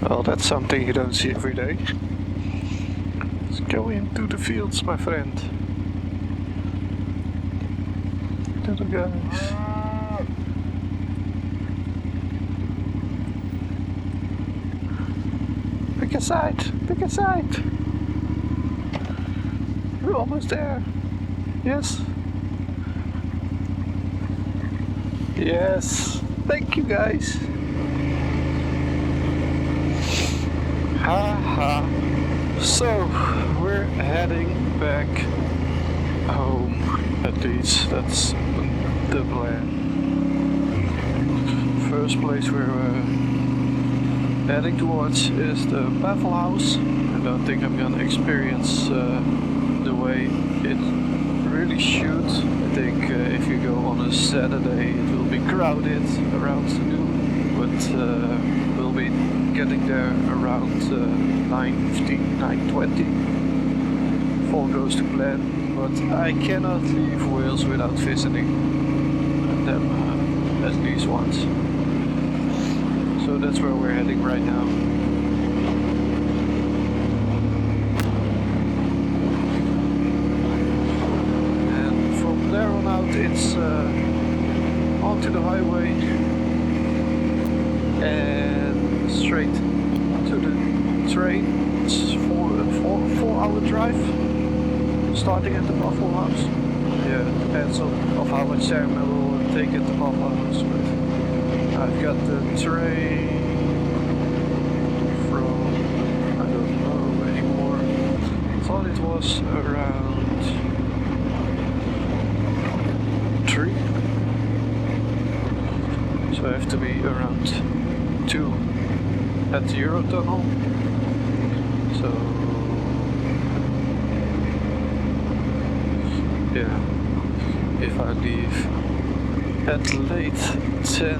Well, that's something you don't see every day. Let's go into the fields, my friend. Little guys. Pick a side, pick a side. We're almost there. Yes. Yes. Thank you, guys. Haha. So, we're heading back home. At least that's the plan. First place we're heading towards is the Baffle Haus. I don't think I'm gonna experience the way it really should. I think if you go on a Saturday it will be crowded around noon, but we'll be getting there around 9:15, 9:20. If all goes to plan, but I cannot leave Wales without visiting them at least once. So that's where we're heading right now. And from there on out it's onto the highway and straight to the train. It's a 4-hour drive, starting at the Baffle Haus. Yeah, it depends on how much time I will take at the Baffle Haus, but I've got the train from, I don't know anymore. I thought it was around 3. So I have to be around 2 at the Eurotunnel. So yeah, if I leave at late 10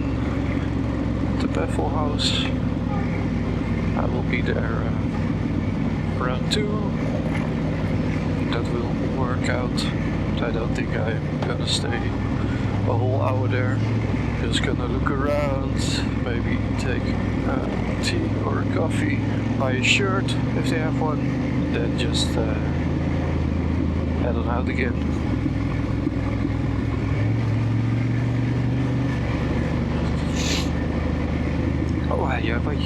at the Baffle Haus, I will be there around 2. That will work out. But I don't think I'm gonna stay a whole hour there. Just gonna look around, maybe take a tea or a coffee, buy a shirt if they have one, then just head on out again. Oh ja, boy.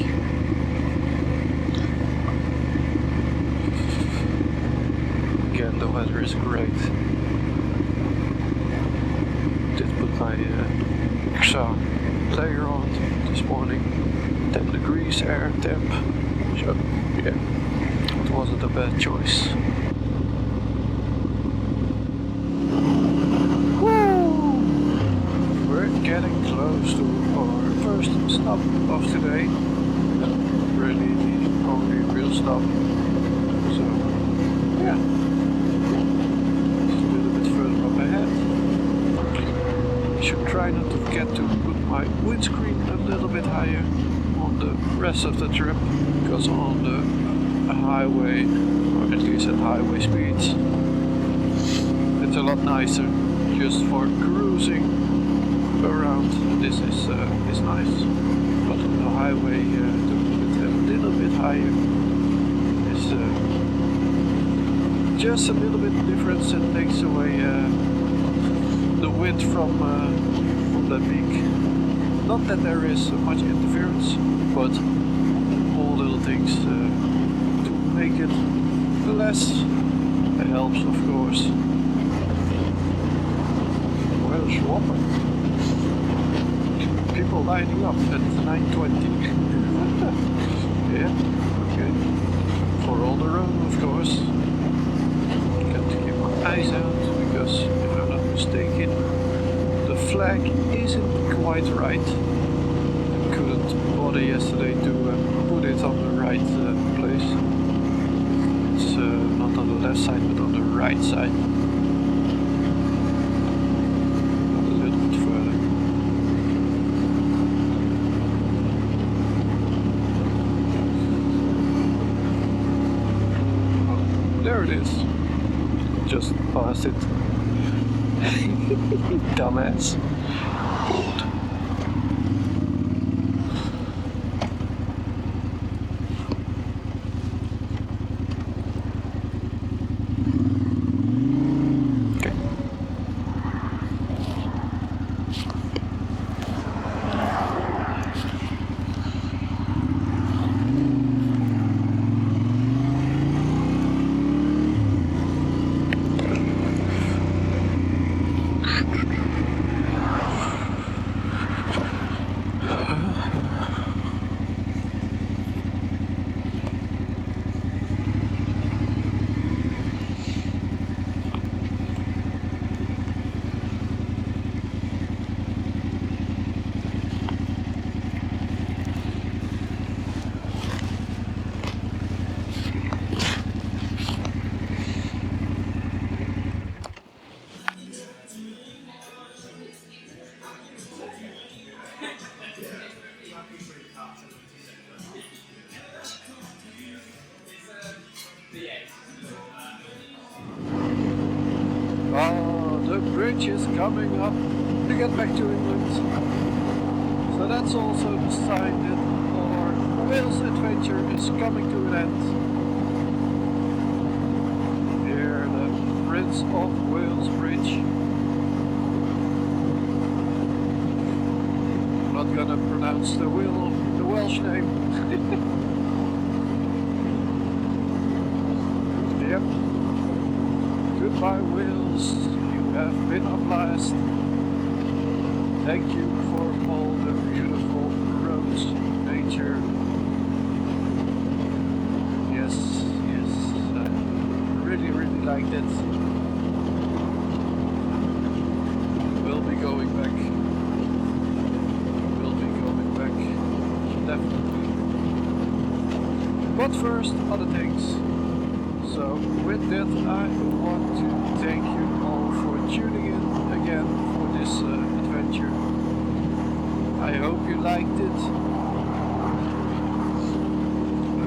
Again, the weather is great. Did put my extra layer on this morning. 10 degrees air temp. So yeah, it wasn't a bad choice. Woo! We're getting close to our first stop of today. Really the only real stop. So yeah, just a little bit further up ahead. I should try not to forget to put my windscreen a little bit higher on the rest of the trip, because on the highway, or at least at highway speeds, it's a lot nicer just for cruising around. This is nice, but on the highway to put it a little bit higher is just a little bit difference, and takes away the wind from the peak. Not that there is much interference, but all little things to make it less helps, of course. Well, Schwapper. People lining up at 9:20. Yeah, okay. For all the road, of course. Got to keep my eyes out, because if I'm not mistaken, the flag isn't quite right. I couldn't bother yesterday to put it on the right place. It's not on the left side, but on the right side. A little bit further. Oh, there it is. Just past it. Dumbass. bridge is coming up to get back to England. So that's also the sign that our Wales adventure is coming to an end. Here, the Prince of Wales Bridge. I'm not gonna pronounce the Welsh name. Yep. Goodbye Wales, you have been a blast. Thank you for all the beautiful roads, nature. Yes, I really liked it. We'll be going back. Definitely. But first, other things. So with that, I want to thank you all for tuning in again for this adventure. I hope you liked it.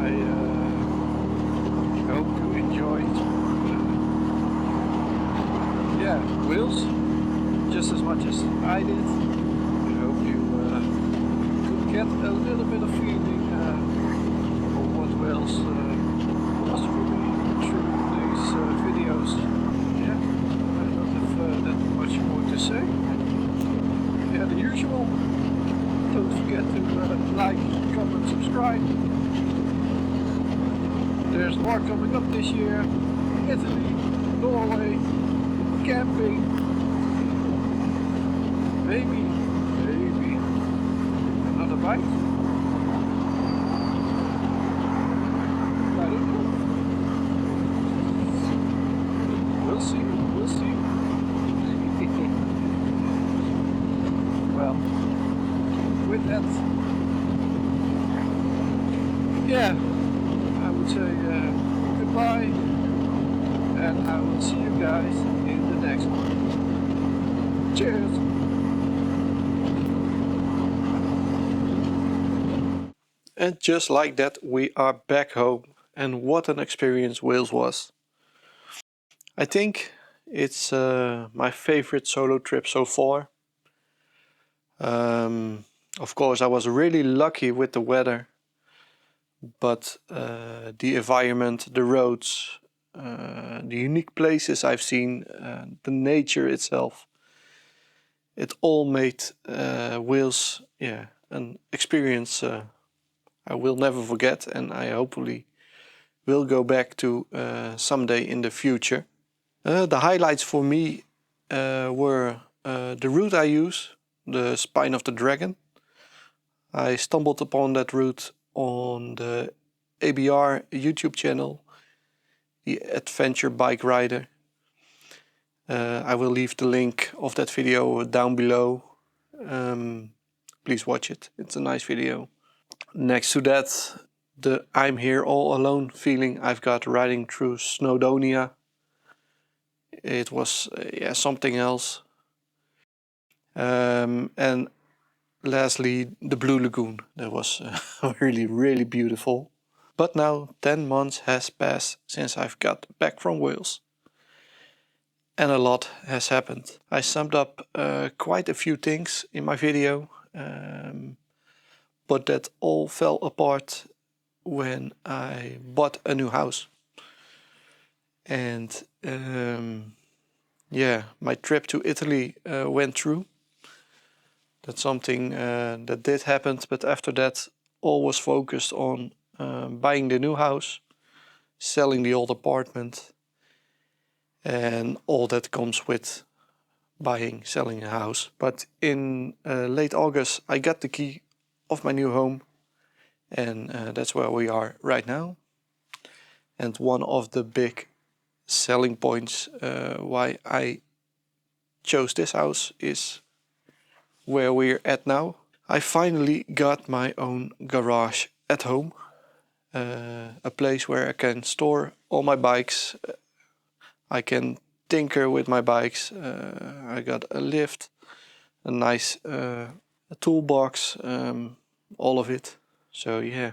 I hope you enjoyed. Wales just as much as I did. I hope you could get a little bit of feeling of what Wales was for me through these videos. Yeah, I don't have that much more to say. Yeah, the usual. Don't forget to like, comment, subscribe. There's more coming up this year. Italy, Norway, camping. Maybe another bike. I don't know. We'll see. Well, with that, yeah, I would say goodbye, and I will see you guys in the next one. Cheers! And just like that, we are back home, and what an experience Wales was. I think it's my favorite solo trip so far. Of course, I was really lucky with the weather, but the environment, the roads, the unique places I've seen, the nature itself, it all made Wales, an experience I will never forget, and I hopefully will go back to someday in the future. The highlights for me were the route I use, the Spine of the Dragon. I stumbled upon that route on the ABR YouTube channel, the Adventure Bike Rider. I will leave the link of that video down below. Please watch it, it's a nice video. Next to that, the I'm here all alone feeling I've got riding through Snowdonia. It was something else. And lastly, the Blue Lagoon. That was really beautiful. But now 10 months has passed since I've got back from Wales. And a lot has happened. I summed up quite a few things in my video. But that all fell apart when I bought a new house. And my trip to Italy went through. That's something that did happen, but after that all was focused on buying the new house, selling the old apartment, and all that comes with buying, selling a house. But in late August I got the key of my new home, and that's where we are right now. And one of the big selling points why I chose this house is where we're at now. I finally got my own garage at home, a place where I can store all my bikes. I can tinker with my bikes. I got a lift, a nice toolbox, all of it. So yeah.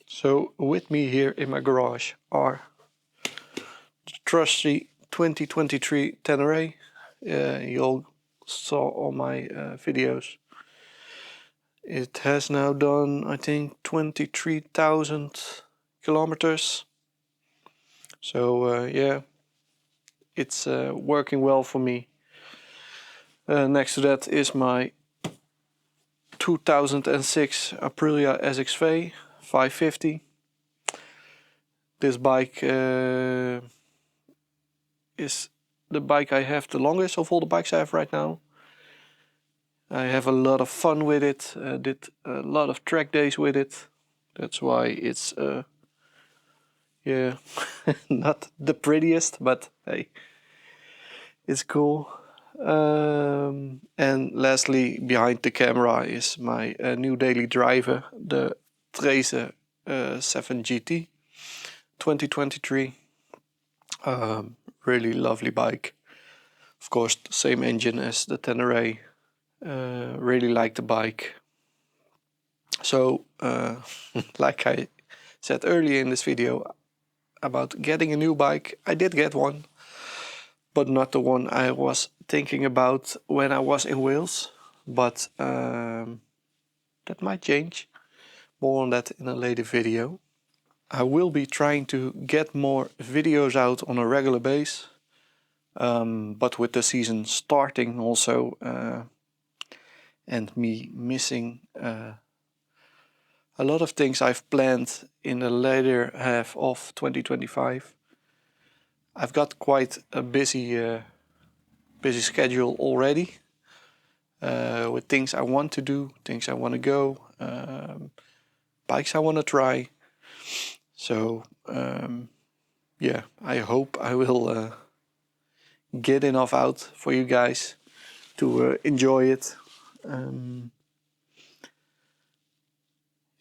So with me here in my garage are the trusty 2023 Tenere, you all saw all my videos. It has now done, I think, 23,000 kilometers. So yeah, it's working well for me. Next to that is my 2006 Aprilia SXV 550. This bike is the bike I have the longest of all the bikes I have right now. I have a lot of fun with it, did a lot of track days with it. That's why it's yeah, not the prettiest, but hey, it's cool. And lastly, behind the camera is my new daily driver, the Tenere 7 GT 2023. Really lovely bike. Of course, the same engine as the Tenere. Really like the bike. So, like I said earlier in this video about getting a new bike, I did get one, but not the one I was thinking about when I was in Wales. But that might change. More on that in a later video. I will be trying to get more videos out on a regular basis, but with the season starting also and me missing a lot of things I've planned in the later half of 2025. I've got quite a busy schedule already with things I want to do, things I want to go, bikes I want to try. So yeah, I hope I will get enough out for you guys to enjoy it.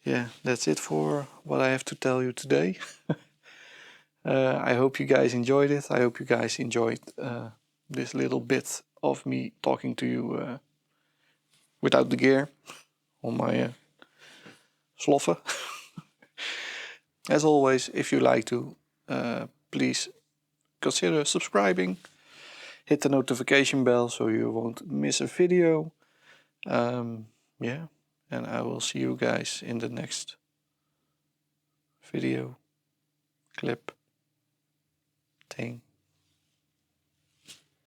Yeah, that's it for what I have to tell you today. I hope you guys enjoyed it. I hope you guys enjoyed this little bit of me talking to you without the gear on my sloffen. As always, if you like to, please consider subscribing. Hit the notification bell so you won't miss a video. Yeah, and I will see you guys in the next video, clip, thing.